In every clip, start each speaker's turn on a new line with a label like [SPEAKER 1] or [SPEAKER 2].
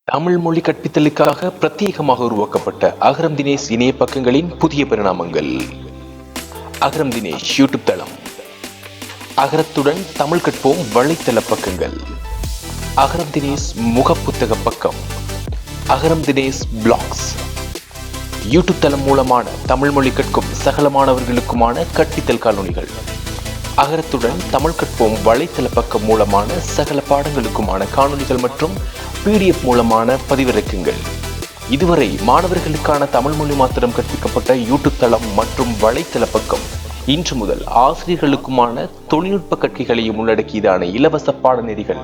[SPEAKER 1] தமிழ் மொழி கற்பித்தலுக்காக பிரத்யேகமாக உருவாக்கப்பட்ட அகரம் தினேஷ் இணைய பக்கங்களின் புதிய பரிணாமங்கள். அகரம் தினேஷ் யூடியூப் தளம், அகரத்துடன் தமிழ் கற்போம் வலைத்தள பக்கங்கள், அகரம் தினேஷ் முகப்புத்தக பக்கம், அகரம் தினேஷ் பிளாக்ஸ். யூடியூப் தளம் மூலமான தமிழ் மொழி கற்கும் சகல மாணவர்களுக்குமான கற்பித்தல் காணொளிகள். அகரத்துடன் தமிழ் கற்போம் வலைத்தள பக்கம் மூலமான சகல பாடங்களுக்குமான காணொளிகள் மற்றும் PDF மூலமான பதிவிறக்குங்கள். இதுவரை மாணவர்களுக்கான தமிழ் மொழி மாத்திரம் கற்பிக்கப்பட்ட யூடியூப் தளம் மற்றும் வலைத்தள பக்கம் இன்று முதல் ஆசிரியர்களுக்குமான தொழில்நுட்ப கற்கைகளையும் உள்ளடக்கியதான இலவச பாடநெறிகள்.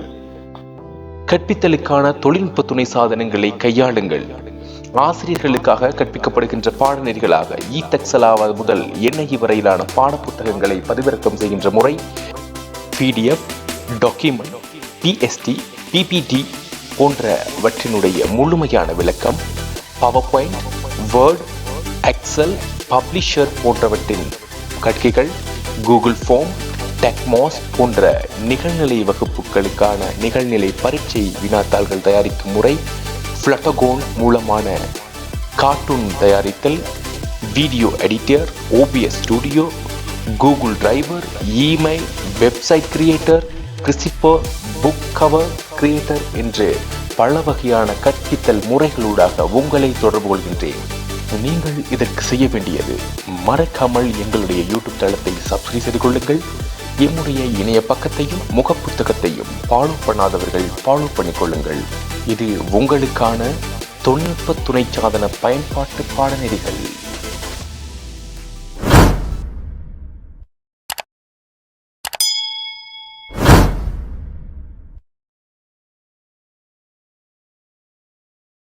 [SPEAKER 1] கற்பித்தலுக்கான தொழில்நுட்ப துணை சாதனங்களை கையாளுங்கள். ஆசிரியர்களுக்காக கற்பிக்கப்படுகின்ற பாடநெறிகளாக ஈத்தக்சலாவது முதல் NIE வரையிலான பாடப்புத்தகங்களை பதிவிறக்கம் செய்கின்ற முறை, PDF, டாக்குமெண்ட், PST, PPT போன்றவற்றினுடைய முழுமையான விளக்கம், பவர்பாயிண்ட், வேர்ட், எக்ஸல், பப்ளிஷர் போன்றவற்றின் கற்கைகள், கூகுள் ஃபார்ம், டெக்மாஸ் போன்ற நிகழ்நிலை வகுப்புகளுக்கான நிகழ்நிலை பரீட்சை வினாத்தாள்கள் தயாரிக்கும் முறை, ஃப்ளட்டகோன் மூலமான கார்ட்டூன் தயாரித்தல், video editor, OBS studio, Google driver, email, website creator, CRISPR, book cover creator என்று பல வகையான கற்பித்தல் முறைகளூடாக உங்களை தொடர்பு கொள்கின்றேன். நீங்கள் இதற்கு செய்ய வேண்டியது, மறக்காமல் எங்களுடைய யூடியூப் தளத்தை சப்ஸ்கிரைப் செய்து கொள்ளுங்கள். என்னுடைய இணைய பக்கத்தையும் முகப்புத்தகத்தையும் ஃபாலோ பண்ணாதவர்கள் ஃபாலோ பண்ணிக்கொள்ளுங்கள். இது உங்களுக்கான தொழில்நுட்ப துணை சாதன பயன்பாட்டு பாடநெறிகள்.